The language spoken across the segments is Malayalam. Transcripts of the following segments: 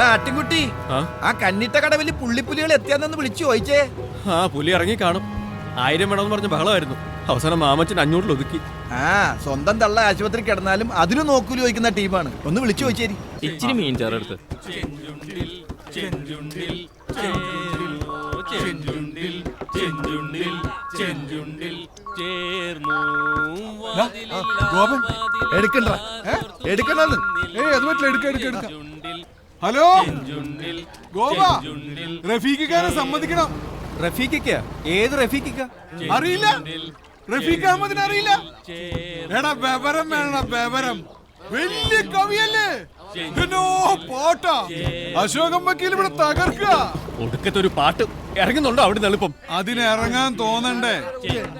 എടാ ആട്ടിൻകുട്ടി, ആ കന്നിട്ട കടവിൽ പുള്ളിപ്പുലികൾ എത്തിയാന്ന് വിളിച്ചു ചോദിച്ചേ. ആ പുലി ഇറങ്ങി കാണും. 1000 വേണമെന്ന് പറഞ്ഞ ബഹളമായിരുന്നു. അവസാനം മാമച്ചൻ 500 ഒതുക്കി. ആ സ്വന്തം തള്ള ആശുപത്രി കിടന്നാലും അതിന് നോക്കൂലി ചോദിക്കുന്ന ടീമാണ്. ഒന്ന് വിളിച്ചു ചോദിച്ചേരി. ഇച്ചിരി മീൻ ചേർത്ത് ഹലോ ഗോപ, റഫീഖിക്കാരെ സമ്മതിക്കണം. റഫീഖിക്ക? ഏത് റഫീഖിക്ക? അറിയില്ല, റഫീഖ് അഹമ്മദിനെ അറിയില്ല? എടാ ബബരം വേണം, ബബരം. വലിയ കവിയല്ലേ, പാട്ടാ. അശോകം വക്കീൽ ഇവിടെ തകർക്കുക. ഒടുക്കത്തെ ഒരു പാട്ട് ഇറങ്ങുന്നുണ്ടോ അവിടെ എളുപ്പം? അതിന് ഇറങ്ങാൻ തോന്നണ്ടേ?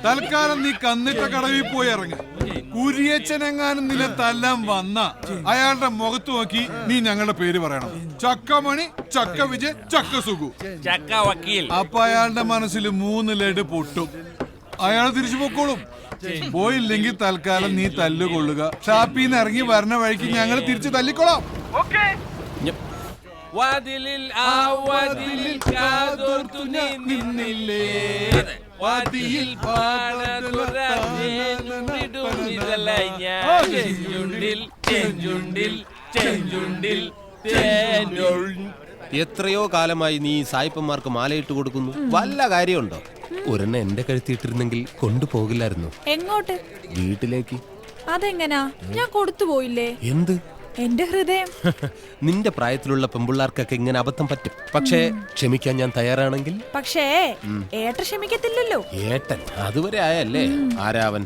തൽക്കാലം നീ കന്നിട്ട കടവിൽ പോയി ഇറങ്ങ. കുരിയച്ചനെങ്ങാനും നില തല്ലാൻ വന്ന അയാളുടെ മുഖത്ത് നോക്കി നീ ഞങ്ങളുടെ പേര് പറയണം. ചക്കമണി, ചക്ക വിജയ്, ചക്ക സുഖു, ചക്ക വക്കീൽ. അപ്പൊ അയാളുടെ മനസ്സിൽ 3 ലഡ് പൊട്ടും. അയാൾ തിരിച്ചു പൊക്കോളും. പോയില്ലെങ്കിൽ തൽക്കാലം നീ തല്ലുകൊള്ളുക. ഷാപ്പിന്ന് ഇറങ്ങി വരണ വഴിക്ക് ഞങ്ങൾ തിരിച്ചു തല്ലിക്കൊള്ളാം. എത്രയോ കാലമായി നീ സായിപ്പന്മാർക്ക് മാലയിട്ട് കൊടുക്കുന്നു. വല്ല കാര്യമുണ്ടോ? ഒരെണ്ണം എന്റെ കഴുത്തിയിട്ടിരുന്നെങ്കിൽ കൊണ്ടുപോകില്ലായിരുന്നു. എങ്ങോട്ട്? വീട്ടിലേക്ക്. അതെങ്ങനാ? ഞാൻ കൊടുത്തു പോയില്ലേ? എന്ത്? എന്റെ ഹൃദയം. നിന്റെ പ്രായത്തിലുള്ള പെമ്പിള്ളാർക്കൊക്കെ ഇങ്ങനെ അബദ്ധം പറ്റും. പക്ഷേ ക്ഷമിക്കാൻ ഞാൻ തയ്യാറാണെങ്കിൽ. പക്ഷേ ഏട്ടൻ ക്ഷമിക്കത്തില്ലല്ലോ. ഏട്ടൻ അതുവരെ ആയല്ലേ? ആരാവൻ?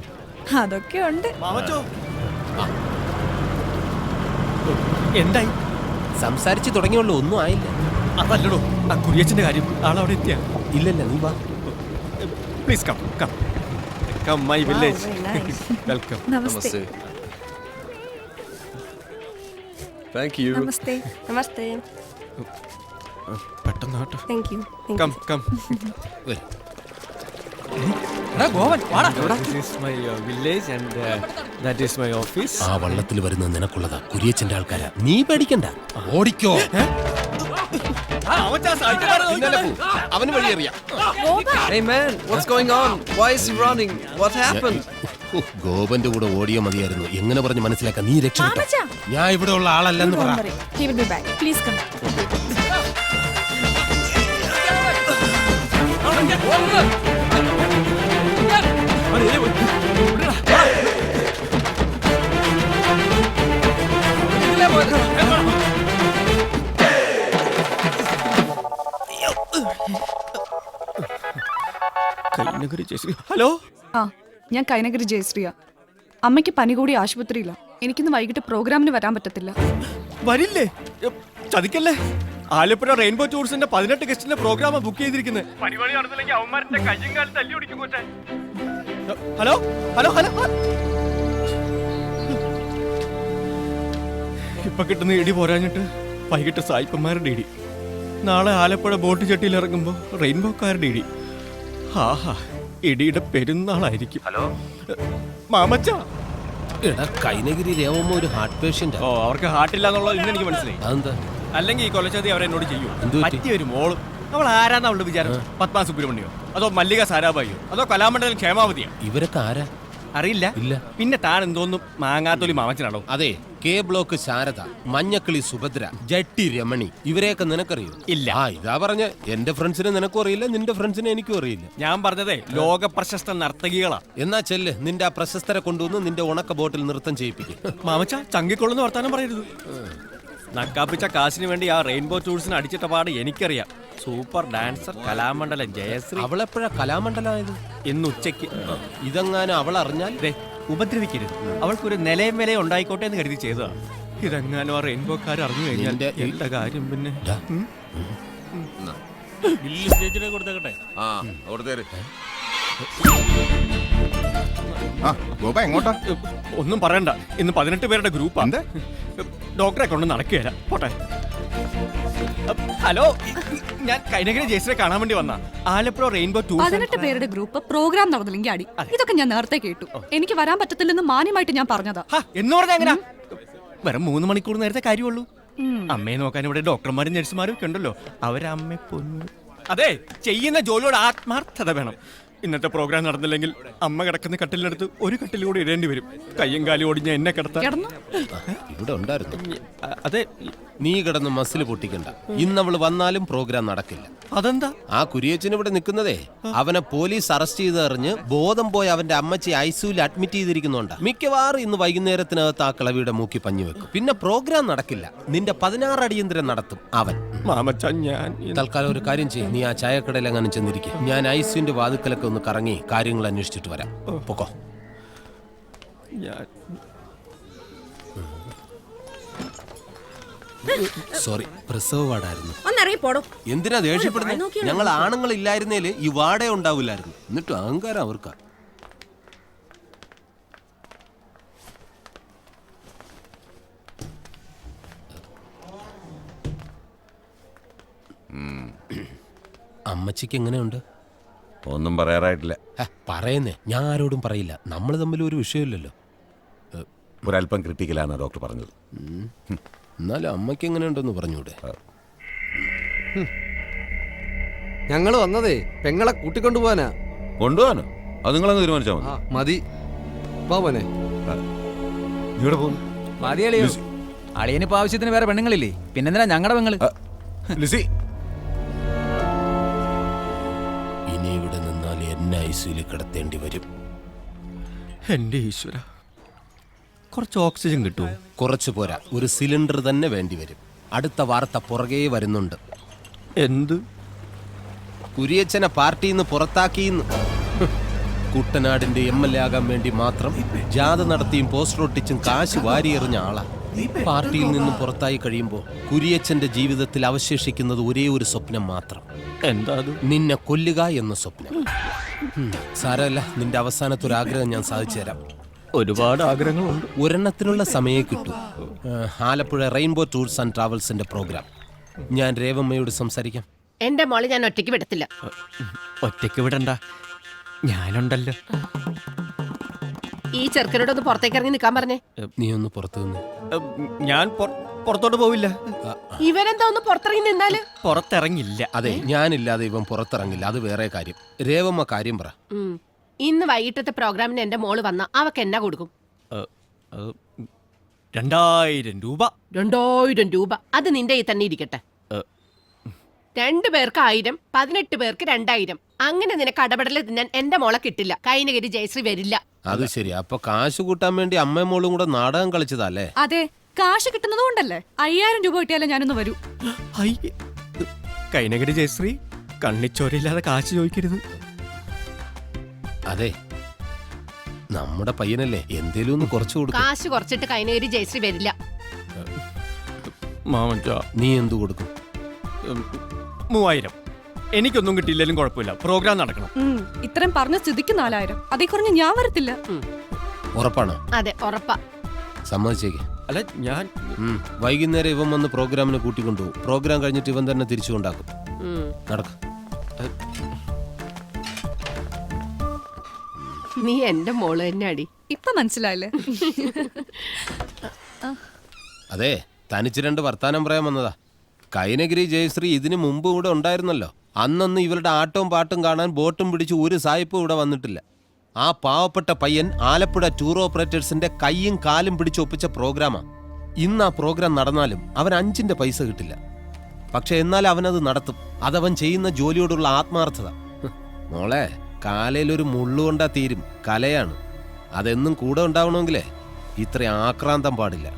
അതൊക്കെ ഉണ്ട്. എന്തായി? സംസാരിച്ചു തുടങ്ങിയുള്ളൂ, ഒന്നും ആയില്ല. അതല്ലടോ ആ കുരിയച്ചന്റെ കാര്യം. ആളവിടെ എത്തിയ? ഇല്ലല്ല, നീ വാ. Please come come come my village. Welcome. നമസ്തേ. Thank you. നമസ്തേ. നമസ്തേ. പെട്ടെന്ന് ആട്ടോ. Thank you. Come come. This is my village and that is my office. ആ വള്ളത്തിൽ വരുന്ന നിനക്കുള്ളതാ, കുരിയച്ചന്റെ ആൾക്കാരാ. നീ പേടിക്കണ്ട, ഓടിക്കോ. അവന് വഴിയറിയാം. Hey man, what's going on? Why is he running? What happened? ഗോപന്റെ കൂടെ ഓടിയോ മതിയായിരുന്നു. എങ്ങനെ പറഞ്ഞ് മനസ്സിലാക്കാൻ? നീ രക്ഷപ്പെട്ടോ. മാമച്ചാ. ഞാൻ ഇവിടെ ഉള്ള ആളല്ലെന്ന് പറ. He will be back. Please come. Hello, ആ ഞാൻ കൈനഗിരി ജയശ്രീയ. അമ്മയ്ക്ക് പനി കൂടി ആശുപത്രിയില്ല. എനിക്കിന്ന് വൈകിട്ട് പ്രോഗ്രാമിന് വരാൻ പറ്റത്തില്ല. വരില്ലേ? ചതിക്കല്ലേ. ആലപ്പുഴ റെയിൻബോ ടൂറിസ്റ്റിന്റെ 18 ഗസ്റ്റിന്റെ പ്രോഗ്രാം ബുക്ക് ചെയ്തിരിക്കുന്നത്. Hello hello hello. ഇപ്പൊ കിട്ടുന്ന ഇടി പോരാഞ്ഞിട്ട് വൈകിട്ട് സായിപ്പന്മാരുടെ ഇടി. നാളെ ആലപ്പുഴ ബോട്ട് ചെട്ടിയിൽ ഇറങ്ങുമ്പോ റെയിൻബോക്കാരുടെ ഇടി. ആഹാ, ഇടിയുടെ പെരുന്നാളായിരിക്കും. ഹലോ മാമച്ച. കൈനഗിരി രേവമ്മ ഒരു ഹാർട്ട് പേഷ്യന്റ്. ഓ, അവർക്ക് ഹാർട്ടില്ല എന്നുള്ളത് ഇന്ന് എനിക്ക് മനസ്സിലായി. അതെന്താ? അല്ലെങ്കിൽ ഈ കൊലച്ചതി അവരെന്നോട് ചെയ്യൂ. എന്ത് പറ്റിയൊരു മോളും. അവൾ ആരാന്ന് അവളുടെ വിചാരം? പത്മ സുബ്രഹ്മണ്യോ അതോ മല്ലിക സാരാഭായിയോ അതോ കലാമണ്ഡലം ക്ഷേമാവതിയോ? ഇവരൊക്കെ ആരാ? അറിയില്ല. ഇല്ല. പിന്നെ താൻ എന്തോന്നും മാങ്ങാത്തൊലി മാമച്ചനാണോ? അതെ, കെ ബ്ലോക്ക് ശാരദ, മഞ്ഞക്കിളി സുഭദ്ര, ജട്ടി രമണി, ഇവരെയൊക്കെ നിനക്കറിയോ? ഇല്ല. ആ ഇതാ പറഞ്ഞ, എന്റെ ഫ്രണ്ട്സിനെ നിനക്കും അറിയില്ല, നിന്റെ ഫ്രണ്ട്സിനെ എനിക്കും അറിയില്ല. ഞാൻ പറഞ്ഞതേ ലോക പ്രശസ്ത നർത്തകികളാ. എന്നാ ചെല്ല്, നിന്റെ ആ പ്രശസ്തരെ കൊണ്ടുവന്ന് നിന്റെ ഉണക്ക ബോട്ടിൽ നൃത്തം ചെയ്യിപ്പിക്കും. മാമച്ച ചങ്കിക്കൊള്ളുന്ന വർത്താനം പറയരുത്. നക്കാപ്പിച്ച കാശിന് വേണ്ടി ആ റെയിൻബോ ടൂൾസിന് അടിച്ചിട്ട പാട് എനിക്കറിയാം. Super dancer Kalamandalam Jayashree. അവളെപ്പോഴാ കലാമണ്ഡലമായത്? ഇന്ന് ഉച്ചയ്ക്ക്. ഇതെങ്ങാനും അവൾ അറിഞ്ഞാൽ ഉപദ്രവിക്കരുത്. അവൾക്കൊരു നിലയും വിലയും ഉണ്ടായിക്കോട്ടെ എന്ന് കരുതി ചെയ്തതാ. ഇതെങ്ങാനും ആ റെയിൻബോക്കാർ അറിഞ്ഞു കഴിഞ്ഞാൽ എന്റെ കാര്യം പിന്നെ. എങ്ങോട്ടാ? ഒന്നും പറയണ്ട, ഇന്ന് 18 പേരുടെ ഗ്രൂപ്പാ. ഡോക്ടറെ കൊണ്ട് നടക്കുകയല്ല. പോട്ടെ. ഹലോ, ഞാൻ കൈനഗിരി ജയശ്രീയെ കാണാൻ വേണ്ടി വന്ന ആലപ്പുഴ റെയിൻബോ ടൂർ. 18 പേരുടെ ഗ്രൂപ്പ് പ്രോഗ്രാം നടന്നില്ലെങ്കിൽ അടി. ഇതൊക്കെ ഞാൻ നേരത്തെ കേട്ടു. എനിക്ക് വരാൻ പറ്റത്തില്ലെന്ന് മാന്യമായിട്ട് ഞാൻ പറഞ്ഞതാ. എന്ന് പറഞ്ഞാ എങ്ങനാ? വെറും 3 മണിക്കൂർ നേരത്തെ കാര്യമുള്ളൂ. അമ്മയെ നോക്കാൻ ഇവിടെ ഡോക്ടർമാരും നഴ്സുമാരും ഒക്കെ ഉണ്ടല്ലോ. അവരമ്മയെ പൊന്നു. അതെ, ചെയ്യുന്ന ജോലിയോട് ആത്മാർത്ഥത വേണം. ഇന്നത്തെ പ്രോഗ്രാം നടന്നില്ലെങ്കിൽ അമ്മ കിടക്കുന്ന കട്ടിലിനടുത്ത് ഒരു കട്ടിൽ കൂടി ഇടേണ്ടി വരും. കയ്യും കാലും ഓടിഞ്ഞ എന്നെ കിടത്താൻ. ഇവിടെ ഉണ്ടായിരുന്നു. അതെ, നീ കിടന്ന് മസിൽ പൊട്ടിക്കണ്ട. ഇന്നവള് വന്നാലും പ്രോഗ്രാം നടക്കില്ല. അതെന്താ? ആ കുരിയച്ചൻ ഇവിടെ നിൽക്കുന്നതേ അവനെ പോലീസ് അറസ്റ്റ് ചെയ്തറിഞ്ഞ് ബോധം പോയി അവന്റെ അമ്മച്ചി ഐസിയുയിൽ അഡ്മിറ്റ് ചെയ്തിരിക്കുന്നുണ്ട്. മിക്കവാറും ഇന്ന് വൈകുന്നേരത്തിനകത്ത് ആ കിളവിയുടെ മൂക്കി പഞ്ഞു വെക്കും. പിന്നെ പ്രോഗ്രാം നടക്കില്ല. നിന്റെ 16 അടിയന്തരം നടത്തും അവൻ. മാമച്ച, ഞാൻ തൽക്കാലം ഒരു കാര്യം ചെയ്യും. നീ ആ ചായക്കടയിൽ അങ്ങനെ ചെന്നിരിക്കും. ഞാൻ ഐസിയുന്റെ വാതുക്കലൊക്കെ ഒന്ന് കറങ്ങി കാര്യങ്ങൾ അന്വേഷിച്ചിട്ട് വരാം. പൊക്കോ. സോറി, പ്രസവ വാർഡായിരുന്നു. ഒന്നറിയപ്പോടോ. എന്തിനാ ദേഷ്യപ്പെടുന്നത്? ഞങ്ങൾ ആണുങ്ങൾ ഇല്ലായിരുന്നേല് ഈ വാടേ ഉണ്ടാവില്ലായിരുന്നു. എന്നിട്ട് അഹങ്കാരം അവർക്കാ. അമ്മച്ചിക്ക് എങ്ങനെയുണ്ട്? ഒന്നും പറയാറായിട്ടില്ല. പറയുന്നേ, ഞാൻ ആരോടും പറയില്ല. നമ്മൾ തമ്മിൽ ഒരു വിഷയമില്ലല്ലോ. ഒരല്പം ക്രിട്ടിക്കലാണ് ഡോക്ടർ പറഞ്ഞത്. എന്നാലും അമ്മയ്ക്ക് എങ്ങനെയുണ്ടെന്ന് പറഞ്ഞൂടെ? ഞങ്ങൾ വന്നതേ പെങ്ങളെ കൂട്ടിക്കൊണ്ടുപോവാനാ. കൊണ്ടുപോകാനോ? അത് നിങ്ങളങ്ങ് തീരുമാനിച്ചാൽ മതി. മതി. പോവനെ. നീ ഇവിടെ പോകുന്നു? മതിയളിയോ, അളിയനിപ്പോ ആവശ്യത്തിന് വേറെ പെണ്ണുങ്ങളില്ലേ, പിന്നെന്തിനാ ഞങ്ങളുടെ പെങ്ങള്? ലിസി, ഇനി ഇവിടെ നിന്നാൽ എന്നെ ഐസിയിൽ കിടത്തേണ്ടി വരും. എന്റെ ഈശ്വര, കുറച്ച് ഓക്സിജൻ കിട്ടുമോ? കുറച്ചു പോരാ, ഒരു സിലിണ്ടർ തന്നെ വേണ്ടി വരും. അടുത്ത വാർത്ത പുറകെ വരുന്നുണ്ട്. എന്ത്? കുരിയച്ചനെ പാർട്ടിയിൽ നിന്ന് പുറത്താക്കിയെന്ന്. കുട്ടനാടിന്റെ MLA ആകാൻ വേണ്ടി മാത്രം ജാഥ നടത്തിയും പോസ്റ്റർ ഒട്ടിച്ചും കാശ് വാരിയെറിഞ്ഞ ആളാ. പാർട്ടിയിൽ നിന്നും പുറത്തായി കഴിയുമ്പോൾ കുരിയച്ചന്റെ ജീവിതത്തിൽ അവശേഷിക്കുന്നത് ഒരേ ഒരു സ്വപ്നം മാത്രം. എന്താ അത്? നിന്നെ കൊല്ലുക എന്ന സ്വപ്നം. സാരമല്ല, നിന്റെ അവസാനത്തെ ഒരു ആഗ്രഹം ഞാൻ സാധിച്ചു തരാം. ഒരുപാട് ആഗ്രഹങ്ങളുണ്ട്. ഒരെണ്ണത്തിനുള്ള സമയം കിട്ടും. ആലപ്പുഴ റെയിൻബോ ടൂർസ് ആൻഡ് ട്രാവൽസിന്റെ പ്രോഗ്രാം. ഞാൻ രേവമ്മയോട് സംസാരിക്കാം. എന്റെ മോളെ ഞാൻ ഒറ്റയ്ക്ക് വിടത്തില്ല. ഒറ്റയ്ക്ക് വിടണ്ട, ഞാനുണ്ടല്ലോ. ഈ ചെറുക്കനോടൊന്ന് പുറത്തേക്ക് ഇറങ്ങി നിൽക്കാൻ പറഞ്ഞേ. നീ ഒന്ന് പുറത്തു നിന്ന്. ഞാൻ പുറത്തോട്ട് പോവില്ല. ഇവരെന്താ ഒന്ന് പുറത്തിറങ്ങി നിന്നാല്? പുറത്തിറങ്ങില്ല. അതെ, ഞാനില്ലാതെ ഇവൻ പുറത്തിറങ്ങില്ല. അത് വേറെ കാര്യം. രേവമ്മ കാര്യം പറ. ഇന്ന് വൈകിട്ടത്തെ പ്രോഗ്രാമിന് എന്റെ മോള് വന്ന അവക്ക് എന്നാ കൊടുക്കും? 2000 രൂപ. 2000 രൂപ? അത് നിന്റെ ഈ തന്നെ ഇരിക്കട്ടെ. 2 പേർക്ക് 1000, 18 പേർക്ക് 2000. അങ്ങനെ നിനക്ക് അടപടല് തിന്നാൻ എന്റെ മോളെ കിട്ടില്ല. കൈനഗിരി ജയശ്രീ വരില്ല. അത് ശരി. അപ്പൊ കാശ് കൂട്ടാൻ വേണ്ടി അമ്മയും മോളും കൂടെ നാടകം കളിച്ചതല്ലേ? അതെ, കാശ് കിട്ടുന്നത് കൊണ്ടല്ലേ. 5000 രൂപ കിട്ടിയാലേ ഞാനൊന്ന് വരൂ. കൈനഗിരി ജയശ്രീ, കണ്ണിച്ചോരയില്ലാതെ കാശ് ചോദിക്കരുത്. അതെ, നമ്മുടെ പയ്യനല്ലേ, എന്തേലും ഒന്ന് കുറച്ചു കൊടുക്കും. കാശ് കുറച്ചിട്ട് കൈനഗിരി ജയശ്രീ വരില്ല. മാമച്ച, നീ എന്തു കൊടുക്കും? 3000. എനിക്കൊന്നും കിട്ടിയില്ലെങ്കിലും കുഴപ്പമില്ല, പ്രോഗ്രാം നടക്കണം. ഇത്രയും പറഞ്ഞ സ്ഥിതിക്ക് 4000. അതേ കുറഞ്ഞ് ഞാൻ വരത്തില്ല. ഉറപ്പാണോ? അതെ, ഉറപ്പാ. സമ്മതിച്ചേക്ക്. അല്ല, ഞാൻ വൈകുന്നേരം ഇവൻ വന്ന് പ്രോഗ്രാമിന് കൂട്ടിക്കൊണ്ടുപോകും. പ്രോഗ്രാം കഴിഞ്ഞിട്ട് ഇവൻ തന്നെ തിരിച്ചു കൊണ്ടാക്കും. നടക്ക. നീ എന്റെ മോള് തന്നെ അടി. ഇപ്പൊ മനസ്സിലായില്ലേ? അതെ, തനിച്ച് 2 വർത്താനം പറയാൻ വന്നതാ. കൈനഗിരി ജയശ്രീ ഇതിനു മുമ്പ് ഇവിടെ ഉണ്ടായിരുന്നല്ലോ. അന്നൊന്നും ഇവരുടെ ആട്ടവും പാട്ടും കാണാൻ ബോട്ടും പിടിച്ച് ഒരു സായിപ്പും ഇവിടെ വന്നിട്ടില്ല. ആ പാവപ്പെട്ട പയ്യൻ ആലപ്പുഴ ടൂർ ഓപ്പറേറ്റേഴ്സിന്റെ കൈയും കാലും പിടിച്ചൊപ്പിച്ച പ്രോഗ്രാമാ. ഇന്ന് ആ പ്രോഗ്രാം നടന്നാലും അവൻ 5 പൈസ കിട്ടില്ല. പക്ഷെ എന്നാൽ അവനത് നടത്തും. അതവൻ ചെയ്യുന്ന ജോലിയോടുള്ള ആത്മാർത്ഥത. മോളെ, കാലയിലൊരു മുള്ളുകൊണ്ടാ തീരും. കലയാണ്. അതെന്നും കൂടെ ഉണ്ടാവണമെങ്കിലേ ഇത്ര ആക്രാന്തം പാടില്ല.